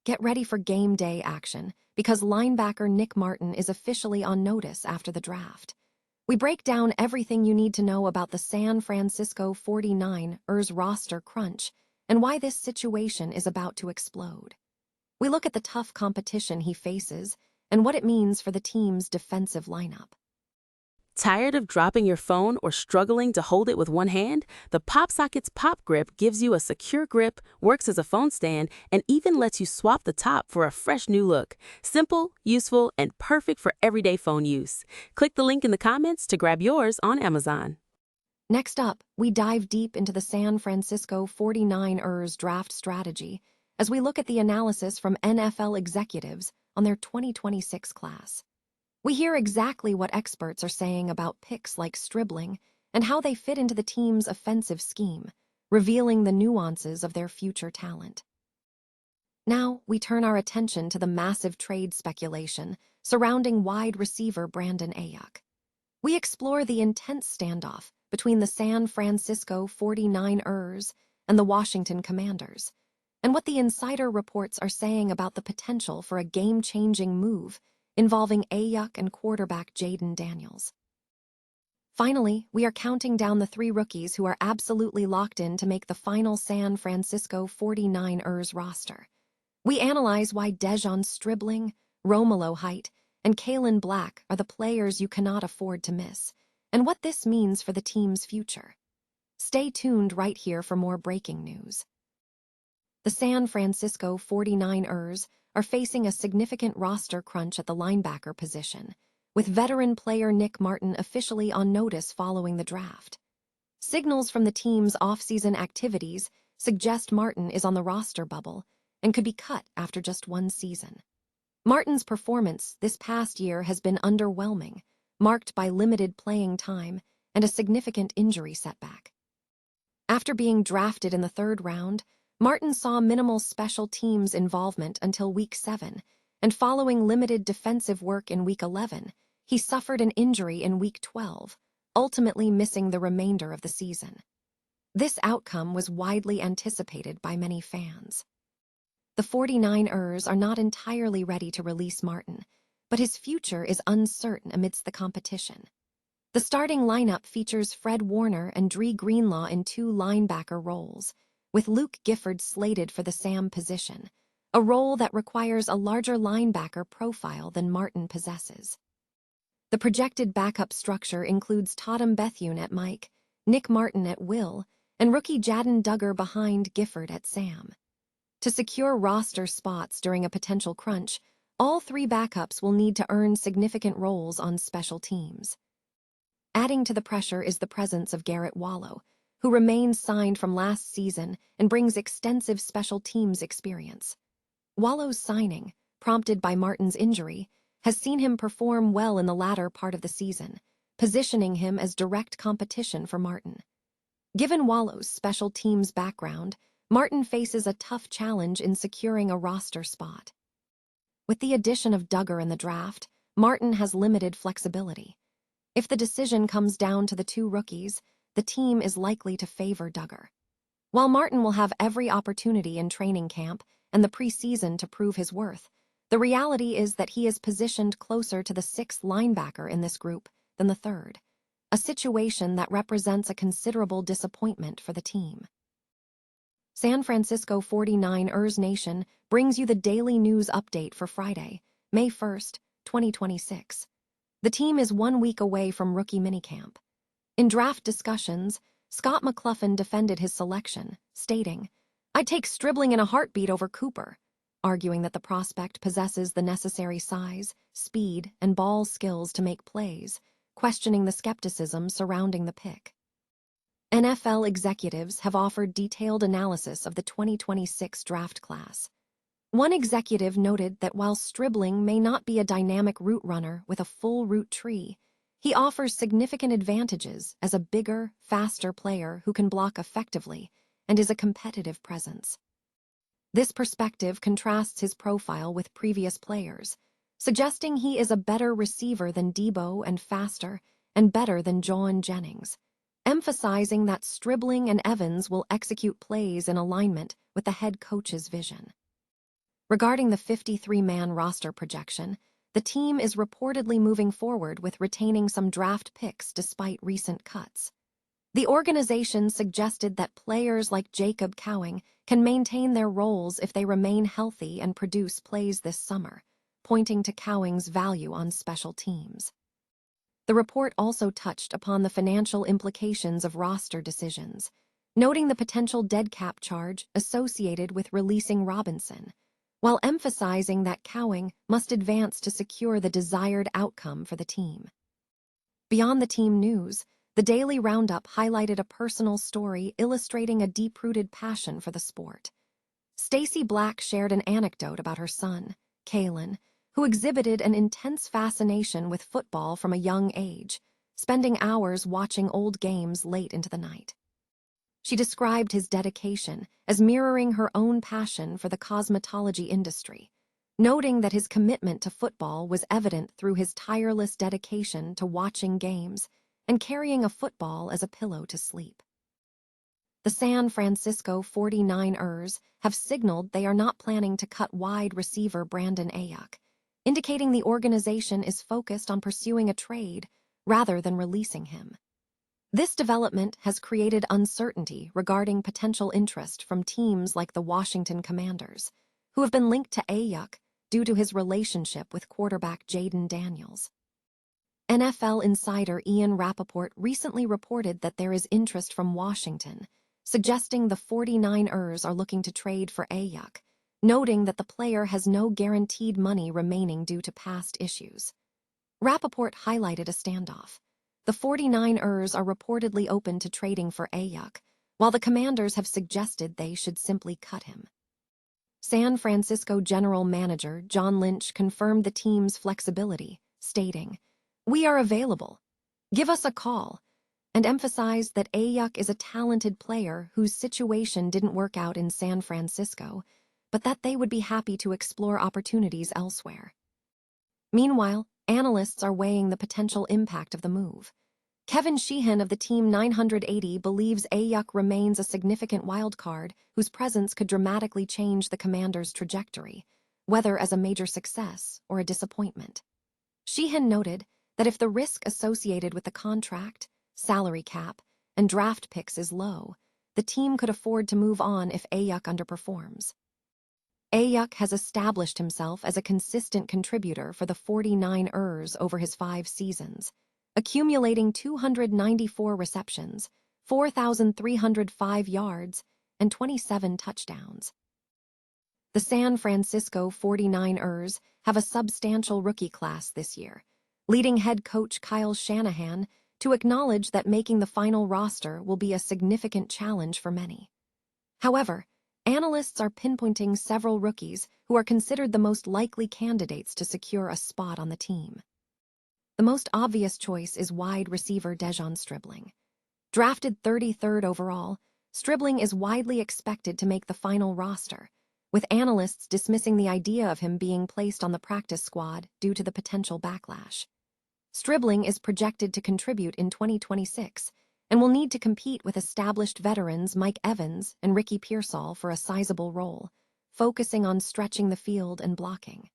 Get ready for game day action because linebacker Nick Martin is officially on notice after the draft. We break down everything you need to know about the San Francisco 49ers roster crunch and why this situation is about to explode. We look at the tough competition he faces and what it means for the team's defensive lineup. Tired of dropping your phone or struggling to hold it with one hand? The PopSocket's Pop Grip gives you a secure grip, works as a phone stand, and even lets you swap the top for a fresh new look. Simple, useful, and perfect for everyday phone use. Click the link in the comments to grab yours on Amazon. Next up, we dive deep into the San Francisco 49ers draft strategy as we look at the analysis from NFL executives on their 2026 class. We hear exactly what experts are saying about picks like Stribling and how they fit into the team's offensive scheme, revealing the nuances of their future talent. Now, we turn our attention to the massive trade speculation surrounding wide receiver Brandon Aiyuk. We explore the intense standoff between the San Francisco 49ers and the Washington Commanders, and what the insider reports are saying about the potential for a game-changing move involving Aiyuk and quarterback Jaden Daniels. Finally, we are counting down the 3 rookies who are absolutely locked in to make the final San Francisco 49ers roster. We analyze why Dejon Stribling, Romelo Height, and Kalen Black are the players you cannot afford to miss, and what this means for the team's future. Stay tuned right here for more breaking news. The San Francisco 49ers are facing a significant roster crunch at the linebacker position, with veteran player Nick Martin officially on notice following the draft. Signals from the team's offseason activities suggest Martin is on the roster bubble and could be cut after just 1 season. Martin's performance this past year has been underwhelming, marked by limited playing time and a significant injury setback. After being drafted in the 3rd round, Martin saw minimal special teams involvement until Week 7, and following limited defensive work in Week 11, he suffered an injury in Week 12, ultimately missing the remainder of the season. This outcome was widely anticipated by many fans. The 49ers are not entirely ready to release Martin, but his future is uncertain amidst the competition. The starting lineup features Fred Warner and Dre Greenlaw in 2 linebacker roles, with Luke Gifford slated for the Sam position, a role that requires a larger linebacker profile than Martin possesses. The projected backup structure includes Tatum Bethune at Mike, Nick Martin at Will, and rookie Jaden Duggar behind Gifford at Sam. To secure roster spots during a potential crunch, all 3 backups will need to earn significant roles on special teams. Adding to the pressure is the presence of Garrett Wallow, who remains signed from last season and brings extensive special teams experience. Wallow's signing, prompted by Martin's injury, has seen him perform well in the latter part of the season, positioning him as direct competition for Martin. Given Wallow's special teams background, Martin faces a tough challenge in securing a roster spot. With the addition of Duggar in the draft, Martin has limited flexibility. If the decision comes down to the 2 rookies, the team is likely to favor Duggar. While Martin will have every opportunity in training camp and the preseason to prove his worth, the reality is that he is positioned closer to the 6th linebacker in this group than the 3rd, a situation that represents a considerable disappointment for the team. San Francisco 49ers Nation brings you the daily news update for Friday, May 1st, 2026. The team is 1 week away from rookie minicamp. In draft discussions, Scott McCluffin defended his selection, stating, "I'd take Stribling in a heartbeat over Cooper," arguing that the prospect possesses the necessary size, speed, and ball skills to make plays, questioning the skepticism surrounding the pick. NFL executives have offered detailed analysis of the 2026 draft class. One executive noted that while Stribling may not be a dynamic route runner with a full route tree, he offers significant advantages as a bigger, faster player who can block effectively and is a competitive presence. This perspective contrasts his profile with previous players, suggesting he is a better receiver than Debo and faster and better than John Jennings, emphasizing that Stribling and Evans will execute plays in alignment with the head coach's vision. Regarding the 53-man roster projection, the team is reportedly moving forward with retaining some draft picks despite recent cuts. The organization suggested that players like Jacob Cowing can maintain their roles if they remain healthy and produce plays this summer, pointing to Cowing's value on special teams. The report also touched upon the financial implications of roster decisions, noting the potential dead cap charge associated with releasing Robinson, while emphasizing that Cowing must advance to secure the desired outcome for the team. Beyond the team news, the daily roundup highlighted a personal story illustrating a deep-rooted passion for the sport. Stacey Black shared an anecdote about her son, Kalen, who exhibited an intense fascination with football from a young age, spending hours watching old games late into the night. She described his dedication as mirroring her own passion for the cosmetology industry, noting that his commitment to football was evident through his tireless dedication to watching games and carrying a football as a pillow to sleep. The San Francisco 49ers have signaled they are not planning to cut wide receiver Brandon Aiyuk, indicating the organization is focused on pursuing a trade rather than releasing him. This development has created uncertainty regarding potential interest from teams like the Washington Commanders, who have been linked to Aiyuk due to his relationship with quarterback Jaden Daniels. NFL insider Ian Rappaport recently reported that there is interest from Washington, suggesting the 49ers are looking to trade for Aiyuk, noting that the player has no guaranteed money remaining due to past issues. Rappaport highlighted a standoff. The 49ers are reportedly open to trading for Aiyuk, while the Commanders have suggested they should simply cut him. San Francisco general manager John Lynch confirmed the team's flexibility, stating, "We are available. Give us a call," and emphasized that Aiyuk is a talented player whose situation didn't work out in San Francisco, but that they would be happy to explore opportunities elsewhere. Meanwhile, analysts are weighing the potential impact of the move. Kevin Sheehan of the Team 980 believes Aiyuk remains a significant wildcard whose presence could dramatically change the Commanders' trajectory, whether as a major success or a disappointment. Sheehan noted that if the risk associated with the contract, salary cap, and draft picks is low, the team could afford to move on if Aiyuk underperforms. Aiyuk has established himself as a consistent contributor for the 49ers over his 5 seasons, accumulating 294 receptions, 4,305 yards, and 27 touchdowns. The San Francisco 49ers have a substantial rookie class this year, leading head coach Kyle Shanahan to acknowledge that making the final roster will be a significant challenge for many. However, analysts are pinpointing several rookies who are considered the most likely candidates to secure a spot on the team. The most obvious choice is wide receiver Dejon Stribling. Drafted 33rd overall, Stribling is widely expected to make the final roster, with analysts dismissing the idea of him being placed on the practice squad due to the potential backlash. Stribling is projected to contribute in 2026 and will need to compete with established veterans Mike Evans and Ricky Pearsall for a sizable role, focusing on stretching the field and blocking.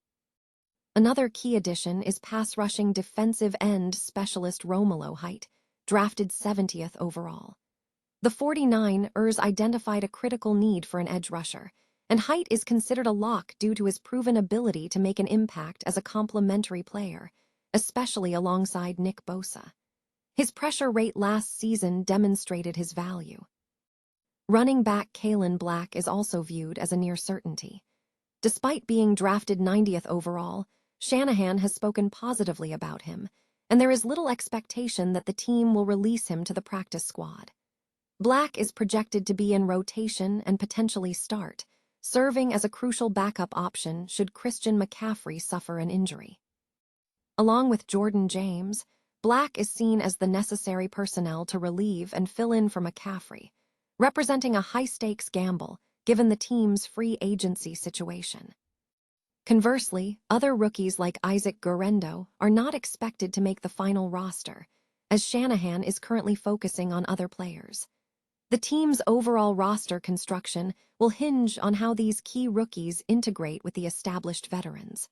Another key addition is pass-rushing defensive end specialist Romelu Height, drafted 70th overall. The 49ers identified a critical need for an edge rusher, and Height is considered a lock due to his proven ability to make an impact as a complementary player, especially alongside Nick Bosa. His pressure rate last season demonstrated his value. Running back Kalen Black is also viewed as a near certainty. Despite being drafted 90th overall, Shanahan has spoken positively about him, and there is little expectation that the team will release him to the practice squad. Black is projected to be in rotation and potentially start, serving as a crucial backup option should Christian McCaffrey suffer an injury. Along with Jordan James, Black is seen as the necessary personnel to relieve and fill in for McCaffrey, representing a high-stakes gamble given the team's free agency situation. Conversely, other rookies like Isaac Guerendo are not expected to make the final roster, as Shanahan is currently focusing on other players. The team's overall roster construction will hinge on how these key rookies integrate with the established veterans.